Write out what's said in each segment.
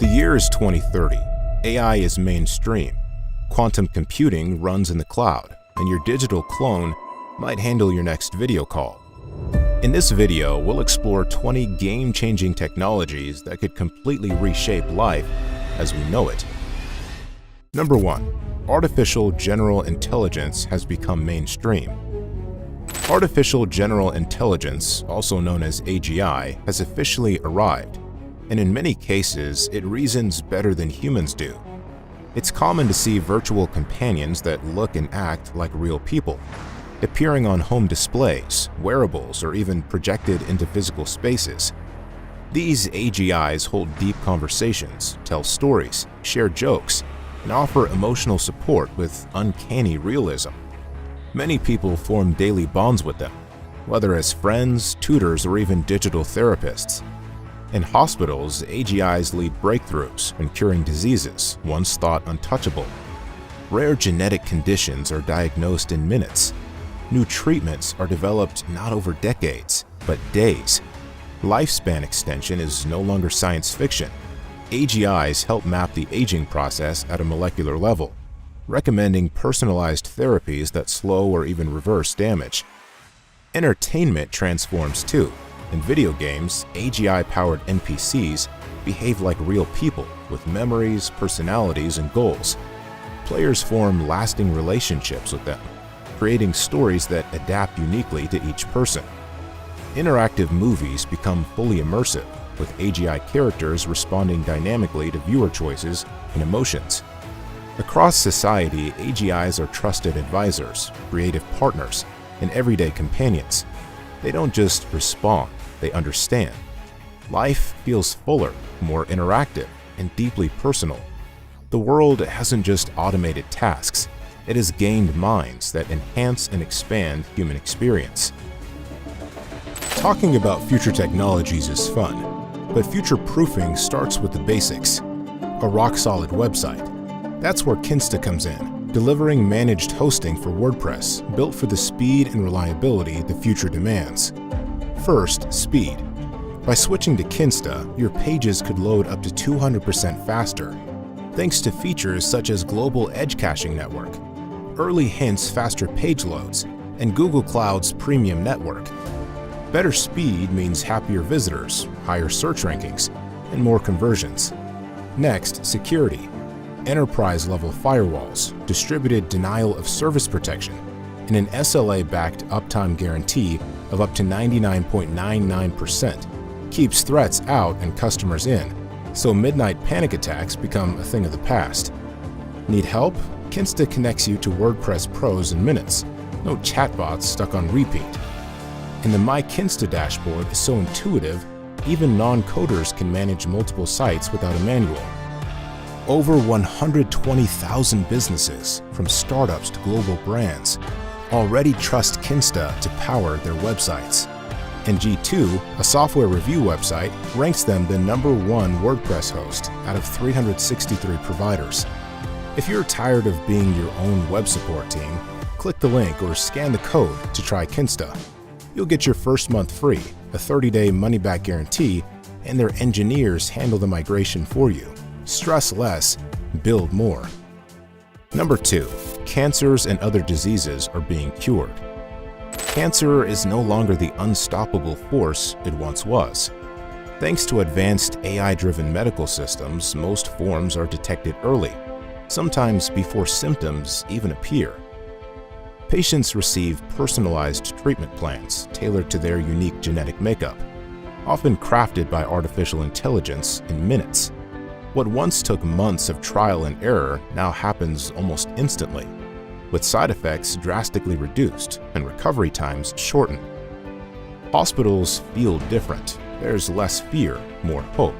The year is 2030. AI is mainstream. Quantum computing runs in the cloud, and your digital clone might handle your next video call. In this video, we'll explore 20 game-changing technologies that could completely reshape life as we know it. Number 1. Artificial General Intelligence has become mainstream. Artificial General Intelligence, also known as AGI, has officially arrived, and in many cases, it reasons better than humans do. It's common to see virtual companions that look and act like real people, appearing on home displays, wearables, or even projected into physical spaces. These AGIs hold deep conversations, tell stories, share jokes, and offer emotional support with uncanny realism. Many people form daily bonds with them, whether as friends, tutors, or even digital therapists. In hospitals, AGIs lead breakthroughs in curing diseases once thought untouchable. Rare genetic conditions are diagnosed in minutes. New treatments are developed not over decades, but days. Lifespan extension is no longer science fiction. AGIs help map the aging process at a molecular level, recommending personalized therapies that slow or even reverse damage. Entertainment transforms too. In video games, AGI-powered NPCs behave like real people with memories, personalities, and goals. Players form lasting relationships with them, creating stories that adapt uniquely to each person. Interactive movies become fully immersive, with AGI characters responding dynamically to viewer choices and emotions. Across society, AGIs are trusted advisors, creative partners, and everyday companions. They don't just respond, they understand. Life feels fuller, more interactive, and deeply personal. The world hasn't just automated tasks, it has gained minds that enhance and expand human experience. Talking about future technologies is fun, but future-proofing starts with the basics. A rock-solid website. That's where Kinsta comes in, delivering managed hosting for WordPress, built for the speed and reliability the future demands. First, speed. By switching to Kinsta, your pages could load up to 200% faster, thanks to features such as Global Edge Caching Network, early hints faster page loads, and Google Cloud's premium network. Better speed means happier visitors, higher search rankings, and more conversions. Next, security. Enterprise-level firewalls, distributed denial of service protection, and an SLA-backed uptime guarantee of up to 99.99% keeps threats out and customers in, so midnight panic attacks become a thing of the past. Need help? Kinsta connects you to WordPress pros in minutes, no chatbots stuck on repeat. And the My Kinsta dashboard is so intuitive, even non-coders can manage multiple sites without a manual. Over 120,000 businesses, from startups to global brands, already trust Kinsta to power their websites. And G2, a software review website, ranks them the #1 WordPress host out of 363 providers. If you're tired of being your own web support team, click the link or scan the code to try Kinsta. You'll get your first month free, a 30-day money-back guarantee, and their engineers handle the migration for you. Stress less, build more. Number 2. Cancers and other diseases are being cured. Cancer is no longer the unstoppable force it once was. Thanks to advanced AI-driven medical systems, most forms are detected early, sometimes before symptoms even appear. Patients receive personalized treatment plans tailored to their unique genetic makeup, often crafted by artificial intelligence in minutes. What once took months of trial and error now happens almost instantly, with side effects drastically reduced and recovery times shortened. Hospitals feel different. There's less fear, more hope.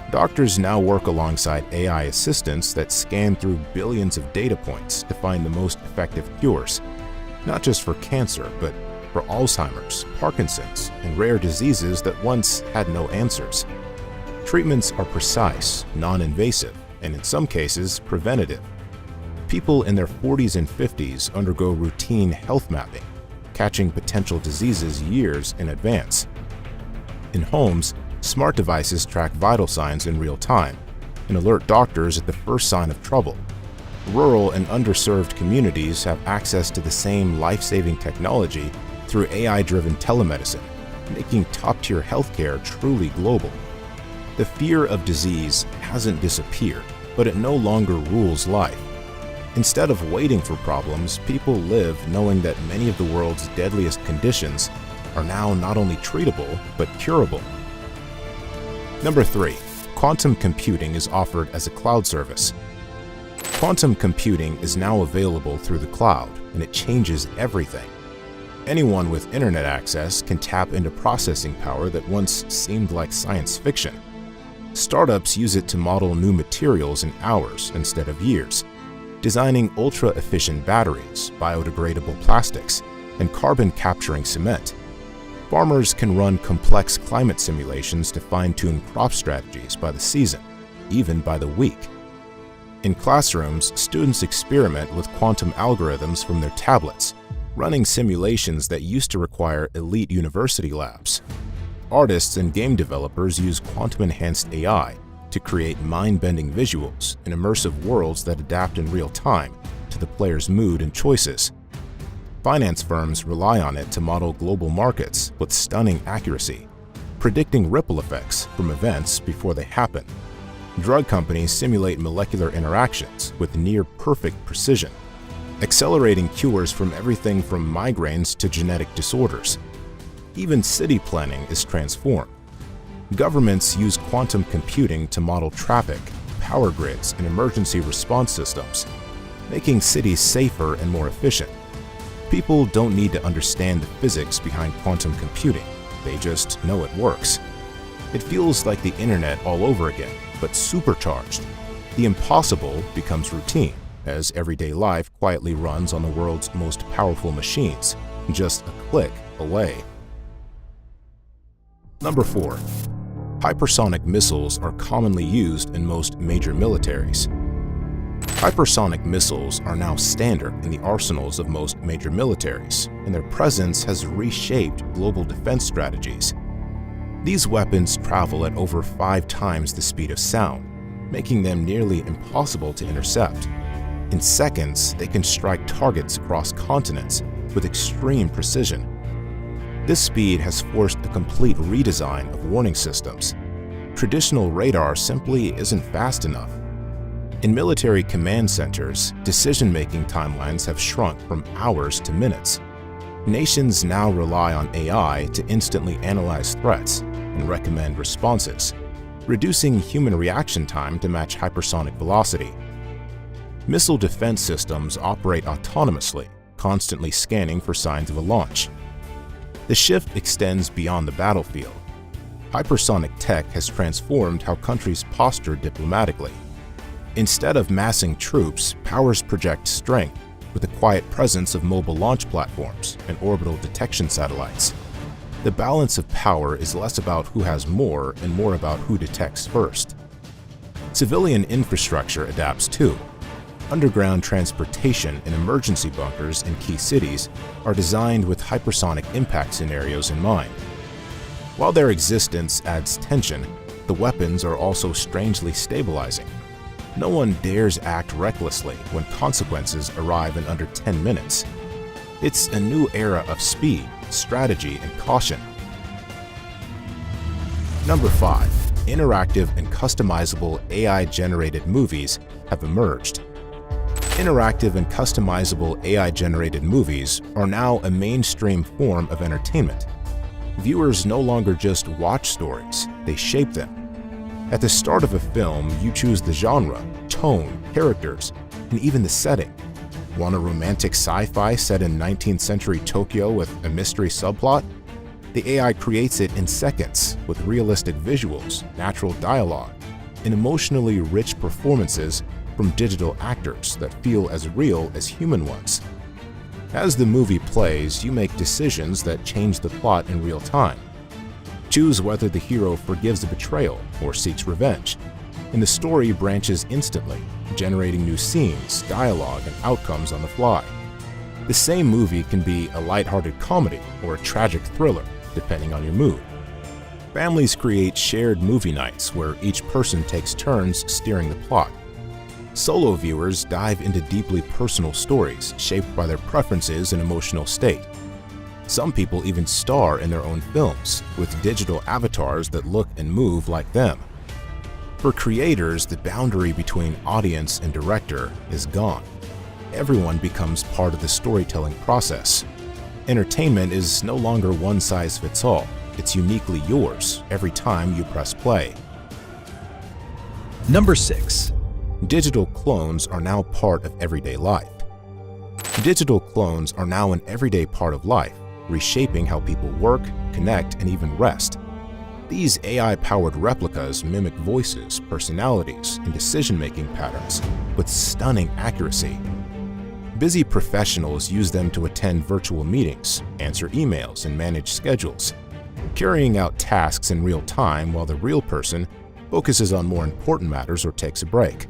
Doctors now work alongside AI assistants that scan through billions of data points to find the most effective cures, not just for cancer, but for Alzheimer's, Parkinson's, and rare diseases that once had no answers. Treatments are precise, non-invasive, and in some cases, preventative. People in their 40s and 50s undergo routine health mapping, catching potential diseases years in advance. In homes, smart devices track vital signs in real time, and alert doctors at the first sign of trouble. Rural and underserved communities have access to the same life-saving technology through AI-driven telemedicine, making top-tier healthcare truly global. The fear of disease hasn't disappeared, but it no longer rules life. Instead of waiting for problems, people live knowing that many of the world's deadliest conditions are now not only treatable, but curable. Number 3. Quantum computing is offered as a cloud service. Quantum computing is now available through the cloud, and it changes everything. Anyone with internet access can tap into processing power that once seemed like science fiction. Startups use it to model new materials in hours instead of years, designing ultra-efficient batteries, biodegradable plastics, and carbon-capturing cement. Farmers can run complex climate simulations to fine-tune crop strategies by the season, even by the week. In classrooms, students experiment with quantum algorithms from their tablets, running simulations that used to require elite university labs. Artists and game developers use quantum-enhanced AI to create mind-bending visuals in immersive worlds that adapt in real time to the player's mood and choices. Finance firms rely on it to model global markets with stunning accuracy, predicting ripple effects from events before they happen. Drug companies simulate molecular interactions with near-perfect precision, accelerating cures from everything from migraines to genetic disorders. Even city planning is transformed. Governments use quantum computing to model traffic, power grids, and emergency response systems, making cities safer and more efficient. People don't need to understand the physics behind quantum computing, they just know it works. It feels like the internet all over again, but supercharged. The impossible becomes routine, as everyday life quietly runs on the world's most powerful machines, just a click away. Number 4. Hypersonic missiles are commonly used in most major militaries. Hypersonic missiles are now standard in the arsenals of most major militaries, and their presence has reshaped global defense strategies. These weapons travel at over 5 times the speed of sound, making them nearly impossible to intercept. In seconds, they can strike targets across continents with extreme precision. This speed has forced a complete redesign of warning systems. Traditional radar simply isn't fast enough. In military command centers, decision-making timelines have shrunk from hours to minutes. Nations now rely on AI to instantly analyze threats and recommend responses, reducing human reaction time to match hypersonic velocity. Missile defense systems operate autonomously, constantly scanning for signs of a launch. The shift extends beyond the battlefield. Hypersonic tech has transformed how countries posture diplomatically. Instead of massing troops, powers project strength with the quiet presence of mobile launch platforms and orbital detection satellites. The balance of power is less about who has more and more about who detects first. Civilian infrastructure adapts too. Underground transportation and emergency bunkers in key cities are designed with hypersonic impact scenarios in mind. While their existence adds tension, the weapons are also strangely stabilizing. No one dares act recklessly when consequences arrive in under 10 minutes. It's a new era of speed, strategy, and caution. Number 5. Interactive and customizable AI-generated movies have emerged. Interactive and customizable AI-generated movies are now a mainstream form of entertainment. Viewers no longer just watch stories, they shape them. At the start of a film, you choose the genre, tone, characters, and even the setting. Want a romantic sci-fi set in 19th century Tokyo with a mystery subplot? The AI creates it in seconds with realistic visuals, natural dialogue, and emotionally rich performances from digital actors that feel as real as human ones. As the movie plays, you make decisions that change the plot in real time. Choose whether the hero forgives a betrayal or seeks revenge, and the story branches instantly, generating new scenes, dialogue, and outcomes on the fly. The same movie can be a lighthearted comedy or a tragic thriller, depending on your mood. Families create shared movie nights where each person takes turns steering the plot. Solo viewers dive into deeply personal stories shaped by their preferences and emotional state. Some people even star in their own films, with digital avatars that look and move like them. For creators, the boundary between audience and director is gone. Everyone becomes part of the storytelling process. Entertainment is no longer one size fits all. It's uniquely yours every time you press play. Number 6. Digital clones are now part of everyday life. Digital clones are now an everyday part of life, reshaping how people work, connect, and even rest. These AI-powered replicas mimic voices, personalities, and decision-making patterns with stunning accuracy. Busy professionals use them to attend virtual meetings, answer emails, and manage schedules, carrying out tasks in real time while the real person focuses on more important matters or takes a break.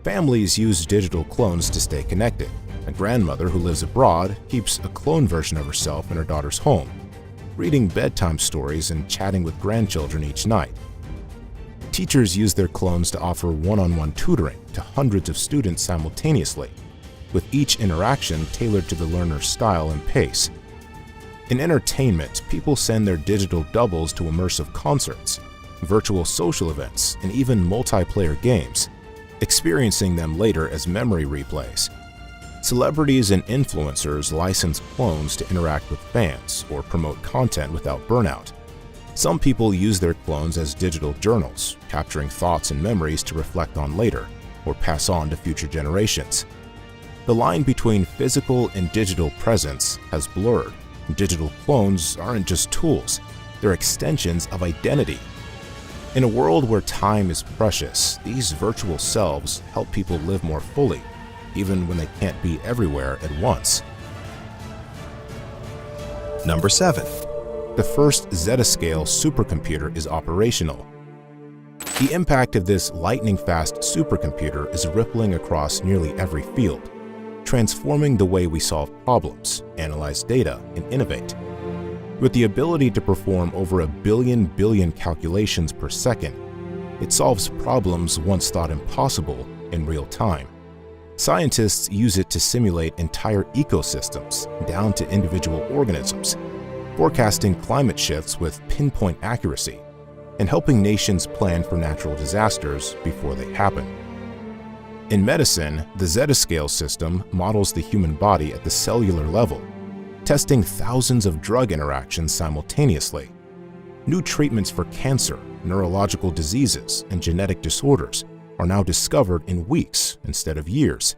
Families use digital clones to stay connected. A grandmother who lives abroad keeps a clone version of herself in her daughter's home, reading bedtime stories and chatting with grandchildren each night. Teachers use their clones to offer one-on-one tutoring to hundreds of students simultaneously, with each interaction tailored to the learner's style and pace. In entertainment, people send their digital doubles to immersive concerts, virtual social events, and even multiplayer games, experiencing them later as memory replays. Celebrities and influencers license clones to interact with fans or promote content without burnout. Some people use their clones as digital journals, capturing thoughts and memories to reflect on later or pass on to future generations. The line between physical and digital presence has blurred. Digital clones aren't just tools, they're extensions of identity. In a world where time is precious, these virtual selves help people live more fully, even when they can't be everywhere at once. Number 7. The first Zettascale supercomputer is operational. The impact of this lightning-fast supercomputer is rippling across nearly every field, transforming the way we solve problems, analyze data, and innovate. With the ability to perform over 1 billion calculations per second, it solves problems once thought impossible in real time. Scientists use it to simulate entire ecosystems down to individual organisms, forecasting climate shifts with pinpoint accuracy, and helping nations plan for natural disasters before they happen. In medicine, the Zettascale system models the human body at the cellular level, testing thousands of drug interactions simultaneously. New treatments for cancer, neurological diseases, and genetic disorders are now discovered in weeks instead of years.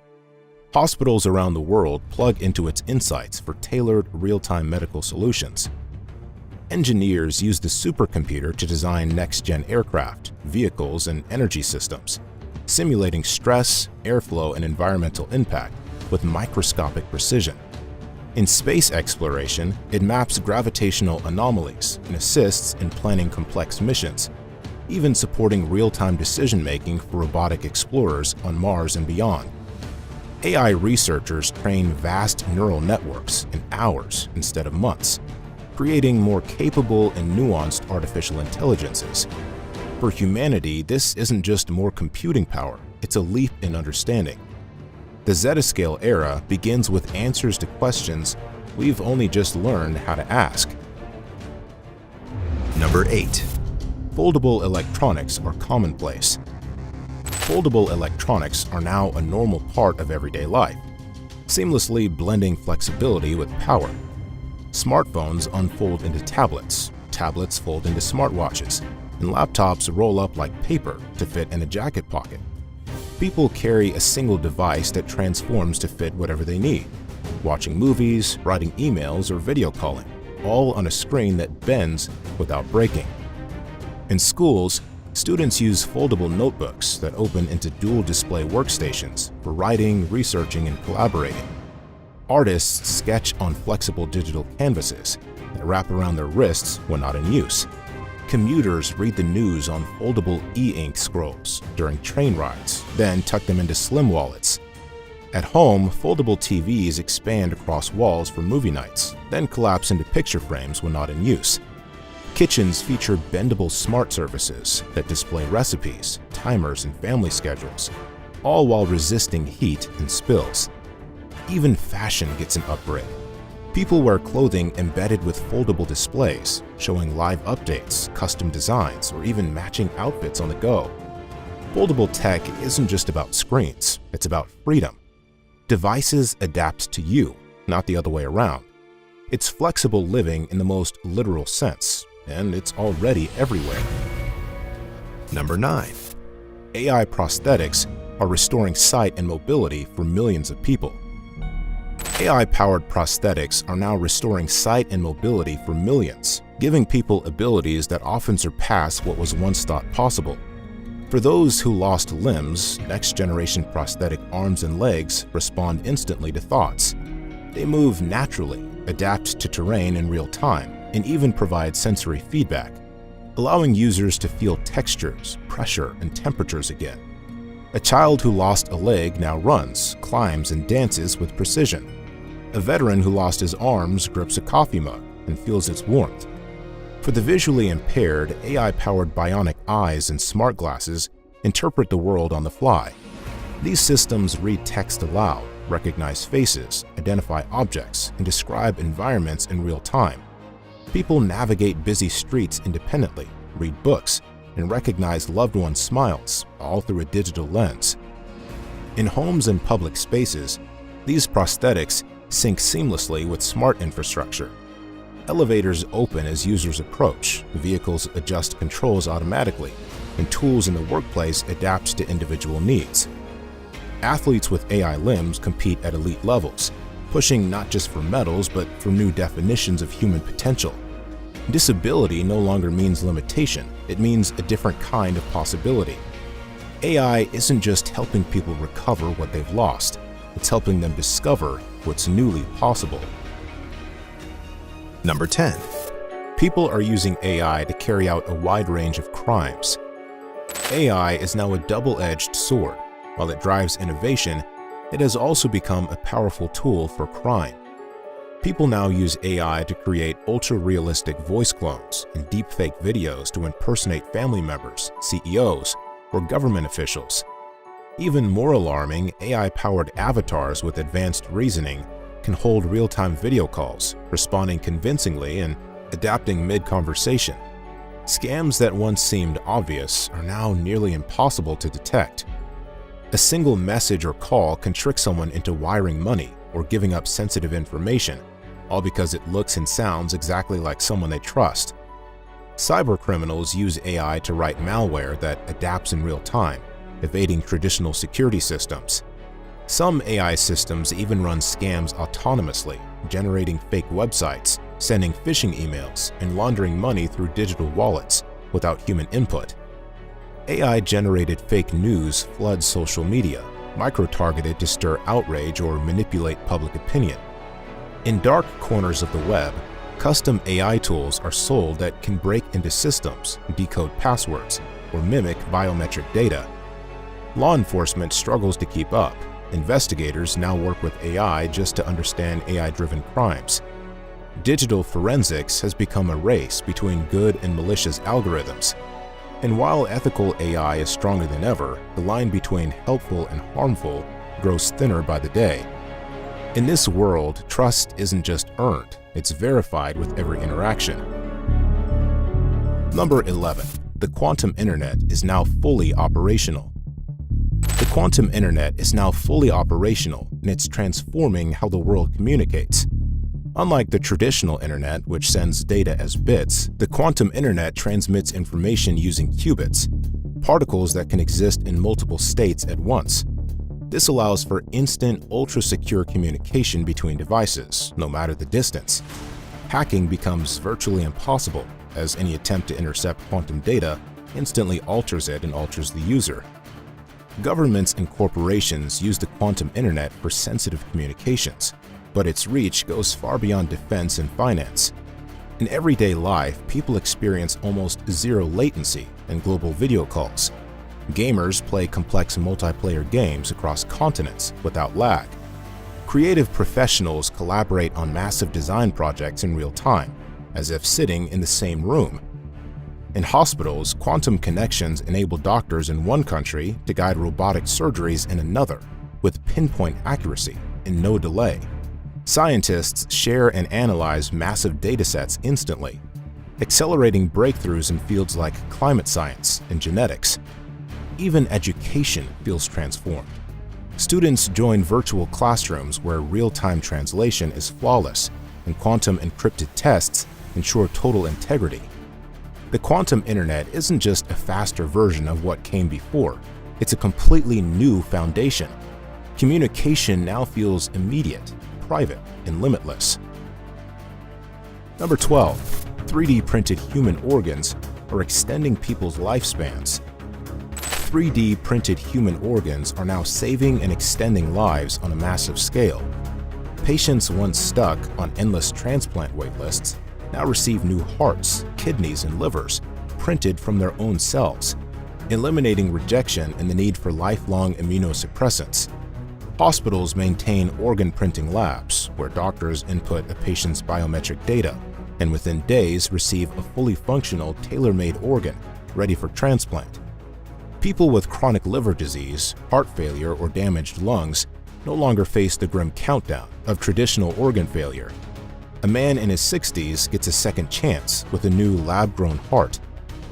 Hospitals around the world plug into its insights for tailored, real-time medical solutions. Engineers use the supercomputer to design next-gen aircraft, vehicles, and energy systems, simulating stress, airflow, and environmental impact with microscopic precision. In space exploration, it maps gravitational anomalies and assists in planning complex missions, even supporting real-time decision-making for robotic explorers on Mars and beyond. AI researchers train vast neural networks in hours instead of months, creating more capable and nuanced artificial intelligences. For humanity, this isn't just more computing power, it's a leap in understanding. The Zettascale era begins with answers to questions we've only just learned how to ask. Number 8. Foldable electronics are commonplace. Foldable electronics are now a normal part of everyday life, seamlessly blending flexibility with power. Smartphones unfold into tablets, tablets fold into smartwatches, and laptops roll up like paper to fit in a jacket pocket. People carry a single device that transforms to fit whatever they need, watching movies, writing emails, or video calling, all on a screen that bends without breaking. In schools, students use foldable notebooks that open into dual-display workstations for writing, researching, and collaborating. Artists sketch on flexible digital canvases that wrap around their wrists when not in use. Commuters read the news on foldable e-ink scrolls during train rides, then tuck them into slim wallets. At home, foldable TVs expand across walls for movie nights, then collapse into picture frames when not in use. Kitchens feature bendable smart services that display recipes, timers, and family schedules, all while resisting heat and spills. Even fashion gets an upgrade. People wear clothing embedded with foldable displays, showing live updates, custom designs, or even matching outfits on the go. Foldable tech isn't just about screens, it's about freedom. Devices adapt to you, not the other way around. It's flexible living in the most literal sense, and it's already everywhere. Number 9. AI prosthetics are restoring sight and mobility for millions of people. AI-powered prosthetics are now restoring sight and mobility for millions, giving people abilities that often surpass what was once thought possible. For those who lost limbs, next-generation prosthetic arms and legs respond instantly to thoughts. They move naturally, adapt to terrain in real time, and even provide sensory feedback, allowing users to feel textures, pressure, and temperatures again. A child who lost a leg now runs, climbs, and dances with precision. A veteran who lost his arms grips a coffee mug and feels its warmth. For the visually impaired, AI-powered bionic eyes and smart glasses interpret the world on the fly. These systems read text aloud, recognize faces, identify objects, and describe environments in real time. People navigate busy streets independently, read books, and recognize loved ones' smiles, all through a digital lens. In homes and public spaces, these prosthetics sync seamlessly with smart infrastructure. Elevators open as users approach, vehicles adjust controls automatically, and tools in the workplace adapt to individual needs. Athletes with AI limbs compete at elite levels, pushing not just for medals but for new definitions of human potential. Disability no longer means limitation, it means a different kind of possibility. AI isn't just helping people recover what they've lost, it's helping them discover what's newly possible. Number 10. People are using AI to carry out a wide range of crimes. AI is now a double-edged sword. While it drives innovation, it has also become a powerful tool for crime. People now use AI to create ultra-realistic voice clones and deepfake videos to impersonate family members, CEOs, or government officials. Even more alarming, AI-powered avatars with advanced reasoning can hold real-time video calls, responding convincingly and adapting mid-conversation. Scams that once seemed obvious are now nearly impossible to detect. A single message or call can trick someone into wiring money or giving up sensitive information, all because it looks and sounds exactly like someone they trust. Cybercriminals use AI to write malware that adapts in real time, evading traditional security systems. Some AI systems even run scams autonomously, generating fake websites, sending phishing emails, and laundering money through digital wallets without human input. AI-generated fake news floods social media, micro-targeted to stir outrage or manipulate public opinion. In dark corners of the web, custom AI tools are sold that can break into systems, decode passwords, or mimic biometric data. Law enforcement struggles to keep up. Investigators now work with AI just to understand AI-driven crimes. Digital forensics has become a race between good and malicious algorithms. And while ethical AI is stronger than ever, the line between helpful and harmful grows thinner by the day. In this world, trust isn't just earned, it's verified with every interaction. Number 11. The quantum internet is now fully operational. The quantum internet is now fully operational, and it's transforming how the world communicates. Unlike the traditional internet, which sends data as bits, the quantum internet transmits information using qubits, particles that can exist in multiple states at once. This allows for instant, ultra-secure communication between devices, no matter the distance. Hacking becomes virtually impossible, as any attempt to intercept quantum data instantly alters it and alters the user. Governments and corporations use the quantum internet for sensitive communications, but its reach goes far beyond defense and finance. In everyday life, people experience almost zero latency in global video calls. Gamers play complex multiplayer games across continents without lag. Creative professionals collaborate on massive design projects in real time, as if sitting in the same room. In hospitals, quantum connections enable doctors in one country to guide robotic surgeries in another with pinpoint accuracy and no delay. Scientists share and analyze massive datasets instantly, accelerating breakthroughs in fields like climate science and genetics. Even education feels transformed. Students join virtual classrooms where real-time translation is flawless and quantum encrypted tests ensure total integrity. The quantum internet isn't just a faster version of what came before, it's a completely new foundation. Communication now feels immediate, private, and limitless. Number 12. 3D printed human organs are extending people's lifespans. 3D printed human organs are now saving and extending lives on a massive scale. Patients once stuck on endless transplant waitlists now receive new hearts, kidneys, and livers printed from their own cells, eliminating rejection and the need for lifelong immunosuppressants. Hospitals maintain organ printing labs where doctors input a patient's biometric data and within days receive a fully functional, tailor-made organ ready for transplant. People with chronic liver disease, heart failure, or damaged lungs no longer face the grim countdown of traditional organ failure. A man in his 60s gets a second chance with a new lab-grown heart.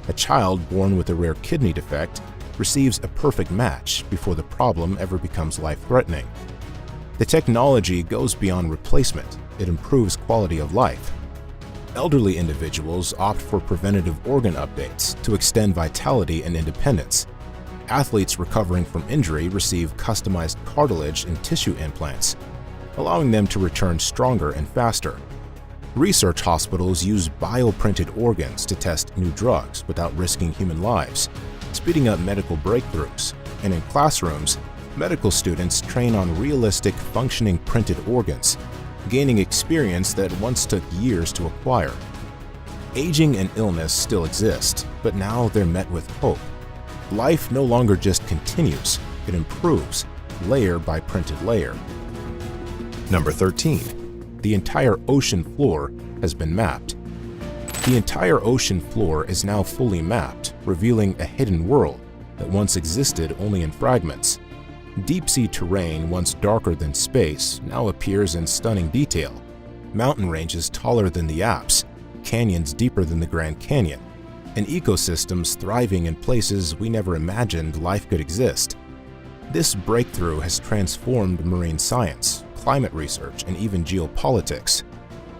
A child born with a rare kidney defect receives a perfect match before the problem ever becomes life-threatening. The technology goes beyond replacement, it improves quality of life. Elderly individuals opt for preventative organ updates to extend vitality and independence. Athletes recovering from injury receive customized cartilage and tissue implants, allowing them to return stronger and faster. Research hospitals use bioprinted organs to test new drugs without risking human lives, speeding up medical breakthroughs. And in classrooms, medical students train on realistic, functioning printed organs, gaining experience that once took years to acquire. Aging and illness still exist, but now they're met with hope. Life no longer just continues, it improves, layer by printed layer. Number 13. The entire ocean floor has been mapped. The entire ocean floor is now fully mapped, revealing a hidden world that once existed only in fragments. Deep-sea terrain, once darker than space, now appears in stunning detail. Mountain ranges taller than the Alps, canyons deeper than the Grand Canyon, and ecosystems thriving in places we never imagined life could exist. This breakthrough has transformed marine science, climate research, and even geopolitics.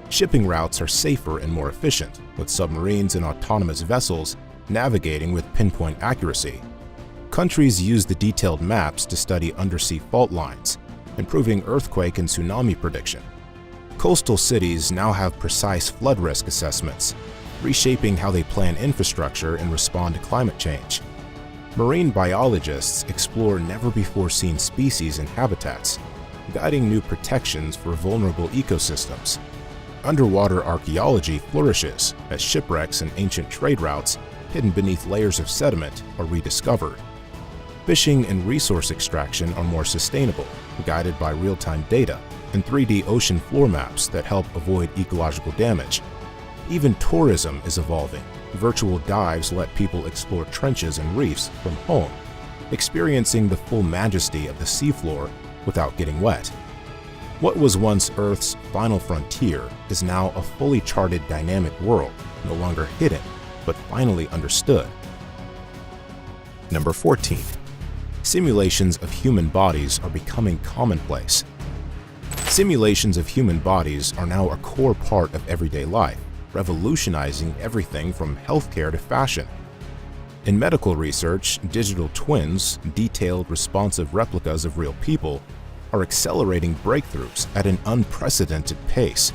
Shipping routes are safer and more efficient, with submarines and autonomous vessels navigating with pinpoint accuracy. Countries use the detailed maps to study undersea fault lines, improving earthquake and tsunami prediction. Coastal cities now have precise flood risk assessments, reshaping how they plan infrastructure and respond to climate change. Marine biologists explore never-before-seen species and habitats, guiding new protections for vulnerable ecosystems. Underwater archaeology flourishes as shipwrecks and ancient trade routes hidden beneath layers of sediment are rediscovered. Fishing and resource extraction are more sustainable, guided by real-time data and 3D ocean floor maps that help avoid ecological damage. Even tourism is evolving. Virtual dives let people explore trenches and reefs from home, experiencing the full majesty of the seafloor without getting wet. What was once Earth's final frontier is now a fully charted dynamic world, no longer hidden, but finally understood. Number 14. Simulations of human bodies are becoming commonplace. Simulations of human bodies are now a core part of everyday life, revolutionizing everything from healthcare to fashion. In medical research, digital twins, detailed, responsive replicas of real people, are accelerating breakthroughs at an unprecedented pace.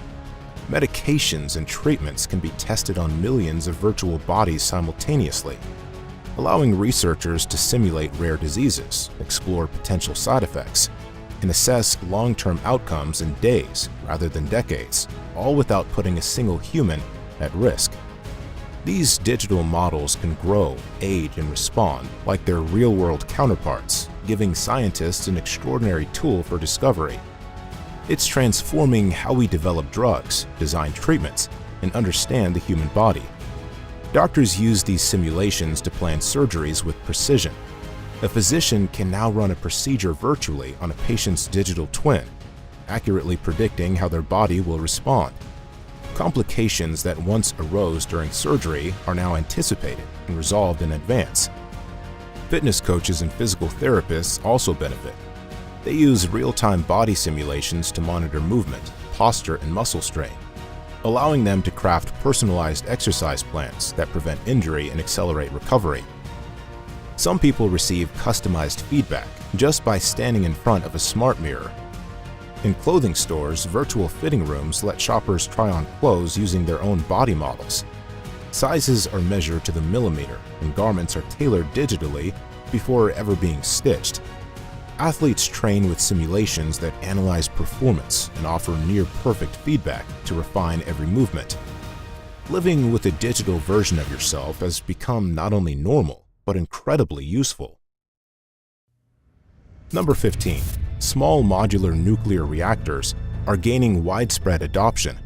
Medications and treatments can be tested on millions of virtual bodies simultaneously, allowing researchers to simulate rare diseases, explore potential side effects, and assess long-term outcomes in days rather than decades, all without putting a single human at risk. These digital models can grow, age, and respond like their real-world counterparts, giving scientists an extraordinary tool for discovery. It's transforming how we develop drugs, design treatments, and understand the human body. Doctors use these simulations to plan surgeries with precision. A physician can now run a procedure virtually on a patient's digital twin, accurately predicting how their body will respond. Complications that once arose during surgery are now anticipated and resolved in advance. Fitness coaches and physical therapists also benefit. They use real-time body simulations to monitor movement, posture, and muscle strain, allowing them to craft personalized exercise plans that prevent injury and accelerate recovery. Some people receive customized feedback just by standing in front of a smart mirror. In clothing stores, virtual fitting rooms let shoppers try on clothes using their own body models. Sizes are measured to the millimeter, and garments are tailored digitally before ever being stitched. Athletes train with simulations that analyze performance and offer near-perfect feedback to refine every movement. Living with a digital version of yourself has become not only normal, but incredibly useful. Number 15. Small modular nuclear reactors are gaining widespread adoption.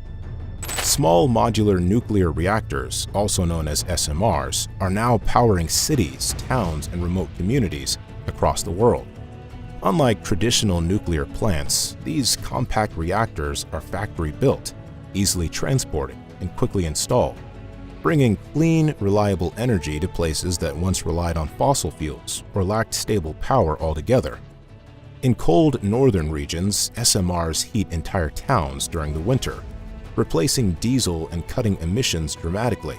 Small modular nuclear reactors, also known as SMRs, are now powering cities, towns, and remote communities across the world. Unlike traditional nuclear plants, these compact reactors are factory-built, easily transported, and quickly installed, bringing clean, reliable energy to places that once relied on fossil fuels or lacked stable power altogether. In cold northern regions, SMRs heat entire towns during the winter, replacing diesel and cutting emissions dramatically.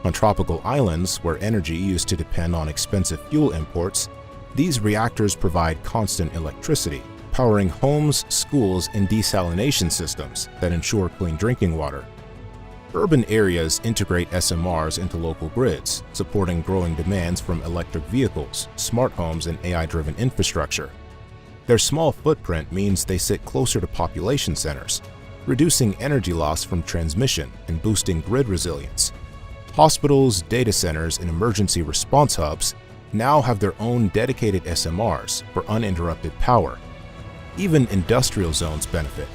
On tropical islands, where energy used to depend on expensive fuel imports, these reactors provide constant electricity, powering homes, schools, and desalination systems that ensure clean drinking water. Urban areas integrate SMRs into local grids, supporting growing demands from electric vehicles, smart homes, and AI-driven infrastructure. Their small footprint means they sit closer to population centers, reducing energy loss from transmission and boosting grid resilience. Hospitals, data centers, and emergency response hubs now have their own dedicated SMRs for uninterrupted power. Even industrial zones benefit.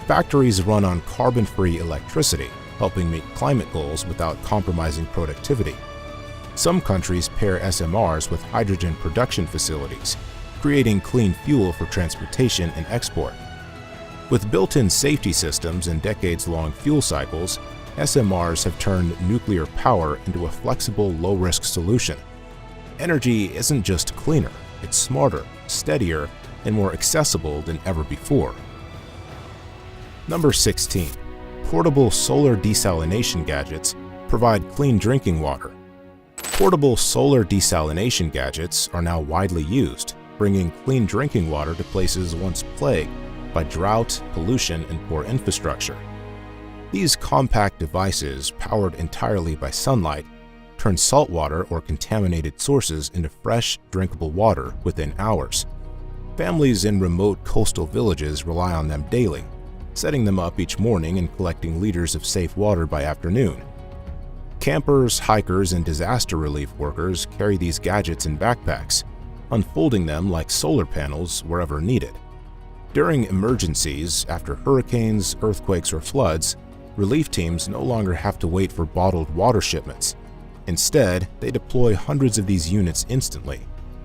Factories run on carbon-free electricity, helping meet climate goals without compromising productivity. Some countries pair SMRs with hydrogen production facilities, creating clean fuel for transportation and export. With built-in safety systems and decades-long fuel cycles, SMRs have turned nuclear power into a flexible, low-risk solution. Energy isn't just cleaner, it's smarter, steadier, and more accessible than ever before. Number 16. Portable solar desalination gadgets provide clean drinking water. Portable solar desalination gadgets are now widely used, bringing clean drinking water to places once plagued by drought, pollution, and poor infrastructure. These compact devices, powered entirely by sunlight, turn saltwater or contaminated sources into fresh, drinkable water within hours. Families in remote coastal villages rely on them daily, setting them up each morning and collecting liters of safe water by afternoon. Campers, hikers, and disaster relief workers carry these gadgets in backpacks, unfolding them like solar panels wherever needed. During emergencies, after hurricanes, earthquakes, or floods, relief teams no longer have to wait for bottled water shipments. Instead, they deploy hundreds of these units instantly,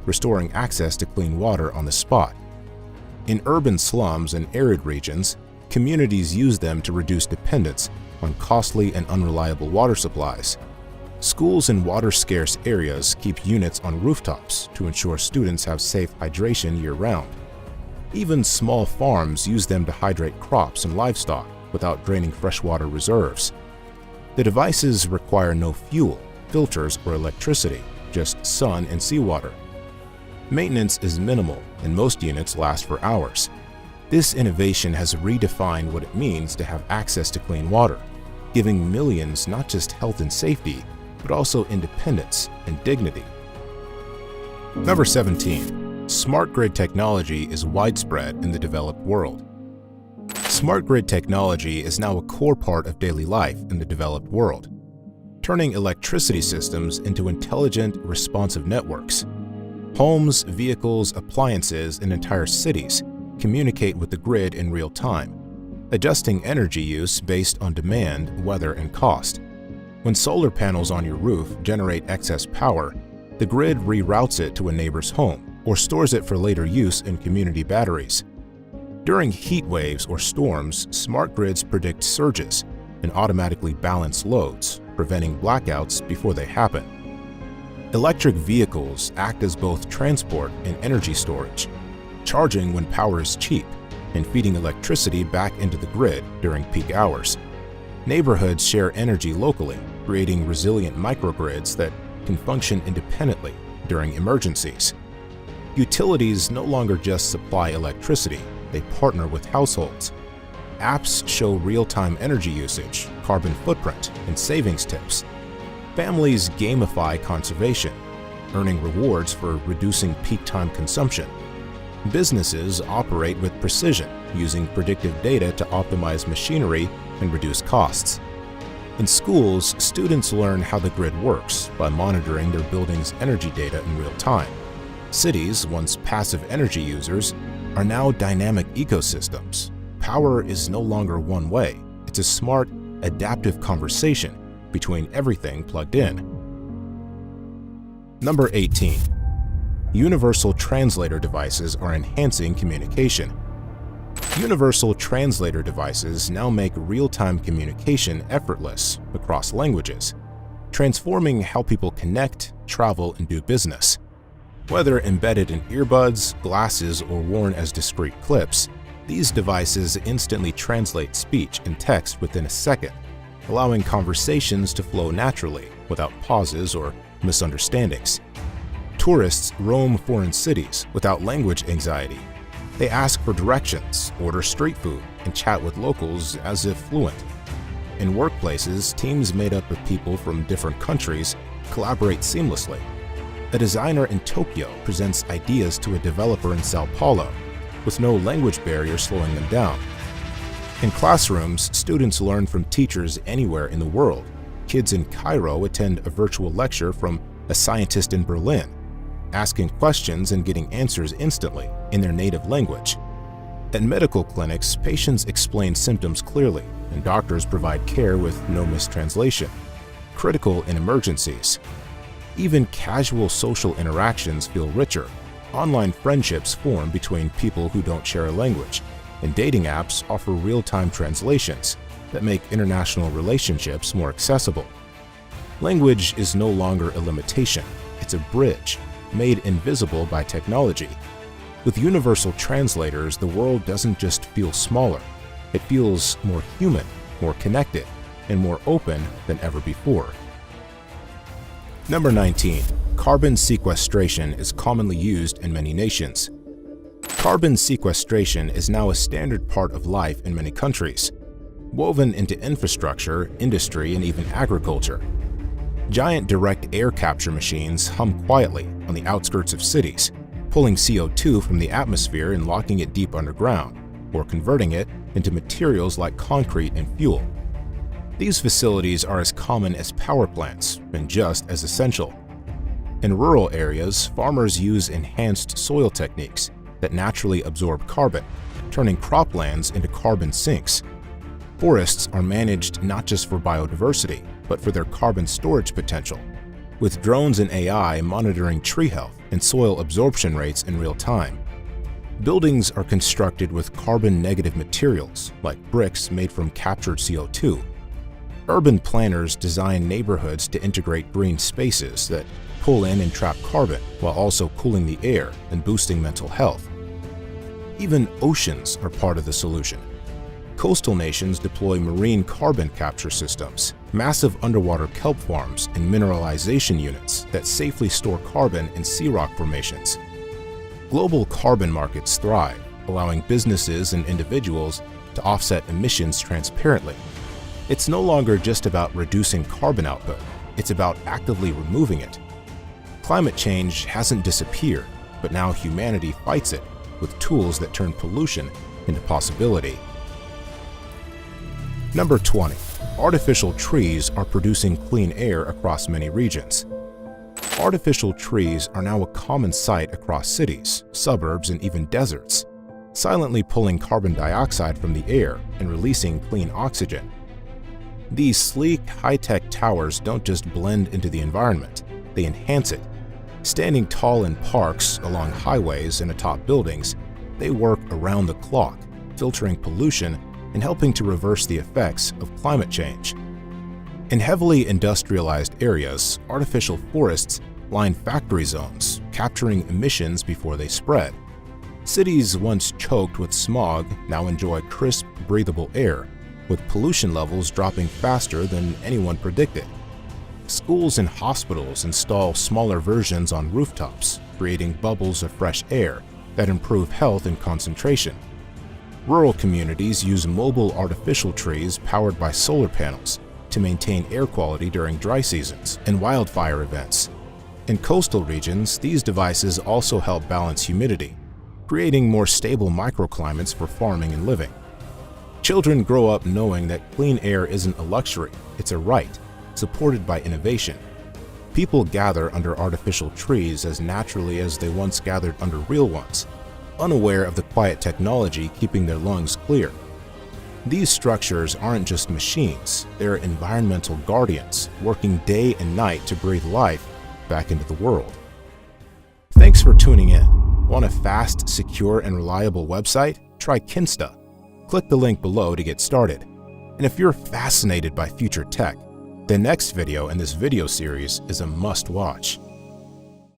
restoring access to clean water on the spot. In urban slums and arid regions, communities use them to reduce dependence on costly and unreliable water supplies. Schools in water-scarce areas keep units on rooftops to ensure students have safe hydration year-round. Even small farms use them to hydrate crops and livestock without draining freshwater reserves. The devices require no fuel, filters, or electricity, just sun and seawater. Maintenance is minimal, and most units last for hours. This innovation has redefined what it means to have access to clean water, giving millions not just health and safety, but also independence and dignity. Number 17. Smart grid technology is widespread in the developed world. Smart grid technology is now a core part of daily life in the developed world, turning electricity systems into intelligent, responsive networks. Homes, vehicles, appliances, and entire cities communicate with the grid in real time. adjusting energy use based on demand, weather, and cost. When solar panels on your roof generate excess power, the grid reroutes it to a neighbor's home or stores it for later use in community batteries. During heat waves or storms, smart grids predict surges and automatically balance loads, preventing blackouts before they happen. Electric vehicles act as both transport and energy storage, charging when power is cheap and feeding electricity back into the grid during peak hours. Neighborhoods share energy locally, creating resilient microgrids that can function independently during emergencies. Utilities no longer just supply electricity, they partner with households. Apps show real-time energy usage, carbon footprint, and savings tips. Families gamify conservation, earning rewards for reducing peak time consumption. Businesses operate with precision, using predictive data to optimize machinery and reduce costs. In schools, students learn how the grid works by monitoring their building's energy data in real time. Cities, once passive energy users, are now dynamic ecosystems. Power is no longer one way. It's a smart, adaptive conversation between everything plugged in. Number 18. Universal translator devices are enhancing communication. Universal translator devices now make real-time communication effortless across languages, transforming how people connect, travel, and do business. Whether embedded in earbuds, glasses, or worn as discrete clips, these devices instantly translate speech and text within a second, allowing conversations to flow naturally without pauses or misunderstandings. Tourists roam foreign cities without language anxiety. They ask for directions, order street food, and chat with locals as if fluent. In workplaces, teams made up of people from different countries collaborate seamlessly. A designer in Tokyo presents ideas to a developer in Sao Paulo, with no language barrier slowing them down. In classrooms, students learn from teachers anywhere in the world. Kids in Cairo attend a virtual lecture from a scientist in Berlin, asking questions and getting answers instantly in their native language. At medical clinics, patients explain symptoms clearly, and doctors provide care with no mistranslation, critical in emergencies. Even casual social interactions feel richer. Online friendships form between people who don't share a language, and dating apps offer real-time translations that make international relationships more accessible. Language is no longer a limitation, it's a bridge, made invisible by technology. With universal translators, the world doesn't just feel smaller, it feels more human, more connected, and more open than ever before. Number 19. Carbon sequestration is commonly used in many nations. Carbon sequestration is now a standard part of life in many countries, woven into infrastructure, industry, and even agriculture. Giant direct air capture machines hum quietly on the outskirts of cities, pulling CO2 from the atmosphere and locking it deep underground, or converting it into materials like concrete and fuel. These facilities are as common as power plants and just as essential. In rural areas, farmers use enhanced soil techniques that naturally absorb carbon, turning croplands into carbon sinks. Forests are managed not just for biodiversity, but for their carbon storage potential, with drones and AI monitoring tree health and soil absorption rates in real time. Buildings are constructed with carbon-negative materials, like bricks made from captured CO2. Urban planners design neighborhoods to integrate green spaces that pull in and trap carbon while also cooling the air and boosting mental health. Even oceans are part of the solution. Coastal nations deploy marine carbon capture systems, massive underwater kelp farms, and mineralization units that safely store carbon in sea rock formations. Global carbon markets thrive, allowing businesses and individuals to offset emissions transparently. It's no longer just about reducing carbon output, it's about actively removing it. Climate change hasn't disappeared, but now humanity fights it with tools that turn pollution into possibility. Number 20. Artificial trees are producing clean air across many regions. Artificial trees are now a common sight across cities, suburbs, and even deserts. silently pulling carbon dioxide from the air and releasing clean oxygen. These sleek, high-tech towers don't just blend into the environment, they enhance it. Standing tall in parks, along highways, and atop buildings, they work around the clock, filtering pollution and helping to reverse the effects of climate change. In heavily industrialized areas, artificial forests line factory zones, capturing emissions before they spread. Cities once choked with smog now enjoy crisp, breathable air, with pollution levels dropping faster than anyone predicted. Schools and hospitals install smaller versions on rooftops, creating bubbles of fresh air that improve health and concentration. Rural communities use mobile artificial trees powered by solar panels to maintain air quality during dry seasons and wildfire events. In coastal regions, these devices also help balance humidity, creating more stable microclimates for farming and living. Children grow up knowing that clean air isn't a luxury, it's a right, supported by innovation. People gather under artificial trees as naturally as they once gathered under real ones, unaware of the quiet technology keeping their lungs clear. These structures aren't just machines, they're environmental guardians, working day and night to breathe life back into the world. Thanks for tuning in. Want a fast, secure, and reliable website? Try Kinsta. Click the link below to get started. And if you're fascinated by future tech, the next video in this video series is a must-watch.